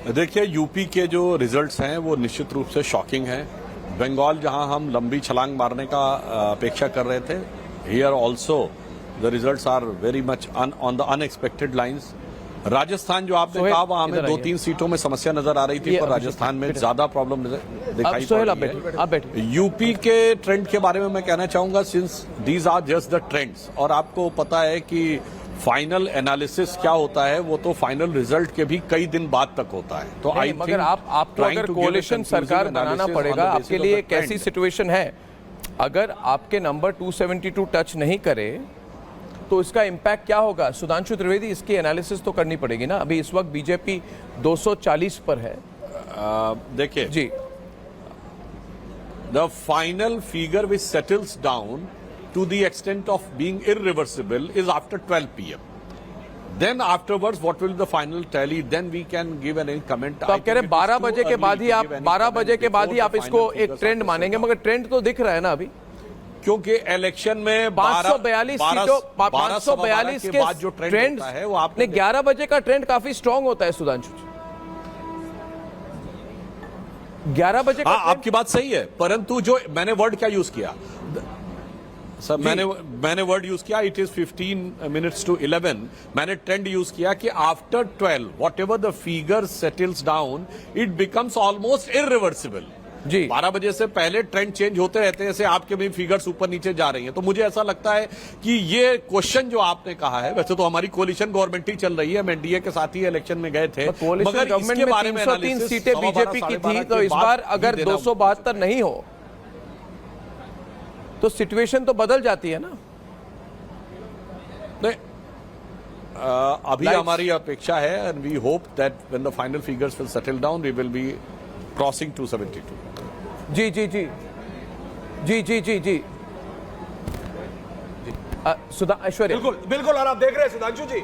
देखिए, यूपी के जो रिजल्ट्स हैं वो निश्चित रूप से शॉकिंग हैं। बंगाल जहां हम लंबी छलांग मारने का अपेक्षा कर रहे थे, here also the results are very much on the unexpected lines. Rajasthan जो आपने कहा, वहां हमें 2-3 सीटों में समस्या नजर आ रही थी, पर राजस्थान में ज्यादा प्रॉब्लम दिखाई पड़ रही है। यूपी के ट्रेंड के बारे में मैं कहना चाहूंगा, since these are just the trends, और आपको पता है कि फाइनल एनालिसिस क्या होता है, वो तो फाइनल रिजल्ट के भी कई दिन बाद तक होता है। तो आई मगर आपको अगर कोalition सरकार बनाना पड़ेगा, आपके लिए एक ऐसी सिचुएशन है, अगर आपके नंबर 272 टच नहीं करे तो इसका इम्पैक्ट क्या होगा? सुधांशु त्रिवेदी, इसकी एनालिसिस तो करनी पड़ेगी ना। अभी इस वक्त बीजेपी 240 पर है। देखिए जी, the final figure which settles down to the extent of being irreversible is after 12 p.m. Then afterwards, what will be the final tally? Then we can give any comment. तो आप कह रहे 12 बजे के बाद ही आप 12 बजे के बाद ही आप इसको एक ट्रेंड मानेंगे, मगर ट्रेंड तो दिख रहा है ना अभी, क्योंकि इलेक्शन में 542 सीटों 542 के बाद जो ट्रेंड है वो आपने 11 बजे का ट्रेंड काफी स्ट्रांग होता है सुधांशु जी। 11 बजे का आपकी बात सही है, परंतु जो मैंने वर्ड क्या यूज किया सर, मैंने वर्ड यूज किया, इट इज 15 मिनट्स टू 11। मैंने ट्रेंड यूज किया कि after 12 whatever the figure settles down, it becomes almost irreversible. जी, 12 बजे से पहले ट्रेंड चेंज होते रहते हैं, जैसे आपके भी फिगर्स ऊपर नीचे जा रही हैं। तो मुझे ऐसा लगता है कि ये क्वेश्चन जो आपने कहा है, वैसे तो हमारी कोलिशन गवर्नमेंट ही चल रही है, हम एनडीए के साथ ही इलेक्शन में गए थे, मगर इसके बारे में 303 सीटें बीजेपी की थी, तो इस बार अगर 272 नहीं हो तो सिचुएशन तो बदल जाती है ना। नहीं, अभी हमारी अपेक्षा है, and we hope that when the final figures will settle down, we will be crossing 272। जी जी जी जी जी जी जी ऐश्वर्या, बिल्कुल बिल्कुल। और आप देख रहे हैं सुधांशु जी,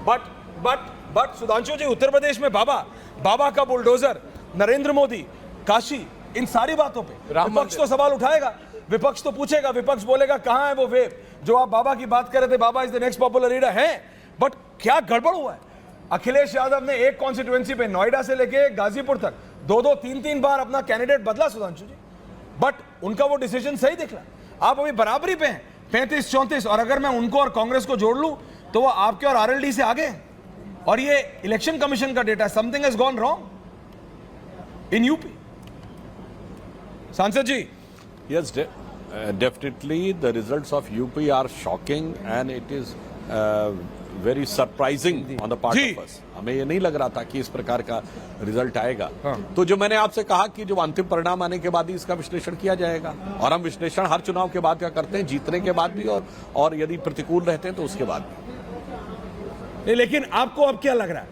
बट सुधांशु जी, उत्तर प्रदेश में बाबा का बुलडोजर, नरेंद्र मोदी, काशी, इन सारी बातों पे विपक्ष तो सवाल उठाएगा, विपक्ष तो पूछेगा, विपक्ष बोलेगा कहां है वो वेव जो आप बाबा की बात कर रहे थे, बाबा is the next popular leader है। बट क्या गड़बड़ हुआ है? अखिलेश यादव ने एक कॉन्स्टिट्यूएंसी पे, नोएडा से लेके गाजीपुर तक 2-2, 3-3 बार अपना कैंडिडेट बदला सुधांशु जी, बट उनका वो डिसीजन सही दिख रहा। आप अभी बराबरी पे हैं 35-34, और अगर मैं उनको और कांग्रेस को जोड़ लूं तो वो आपके और आरएलडी से आगे हैं। और ये इलेक्शन कमीशन का data, something has gone wrong in UP. सांसद जी, Yes, definitely the results of UP are shocking and it is very surprising on the part of us. हमें ये नहीं लग रहा था कि इस प्रकार का रिजल्ट आएगा। तो जो मैंने आपसे कहा कि जो अंतिम परिणाम आने के बाद ही इसका विश्लेषण किया जाएगा, और हम विश्लेषण हर चुनाव के बाद क्या करते हैं, जीतने के बाद भी और यदि प्रतिकूल रहते हैं तो उसके बाद भी। लेकिन आपको अब क्या लग रहा है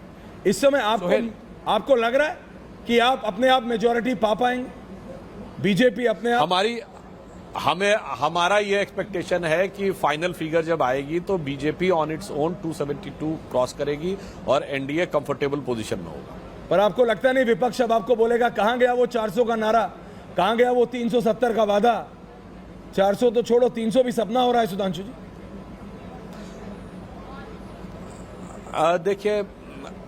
इस समय? आपको लग रहा है कि आप अपने आप मेजॉरिटी पा पाएंगे? बीजेपी अपने आप, हमारा ये एक्सपेक्टेशन है कि फाइनल फिगर जब आएगी तो BJP on its own 272 cross करेगी और एनडीए कंफर्टेबल पोजीशन में होगा। पर आपको लगता नहीं विपक्ष अब आपको बोलेगा कहां गया वो 400 का नारा, कहां गया वो 370 का वादा? 400 तो छोड़ो, 300 भी सपना हो रहा है सुधांशु जी। देखिए,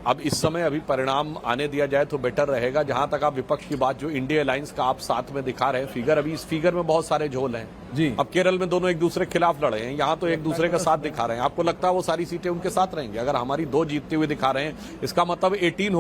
अब इस समय अभी परिणाम आने दिया जाए तो बेटर रहेगा। जहां तक आप विपक्ष की बात, जो इंडिया अलायंस का आप साथ में दिखा रहे हैं फिगर, अभी इस फिगर में बहुत सारे झोल हैं जी। अब केरल में दोनों एक दूसरे के खिलाफ लड़े हैं, यहां तो एक दूसरे का साथ दिखा रहे हैं। आपको लगता है वो सारी सीटें उनके साथ रहेंगी? अगर हमारी 2 जीतते हुए दिखा रहे हैं, इसका मतलब 18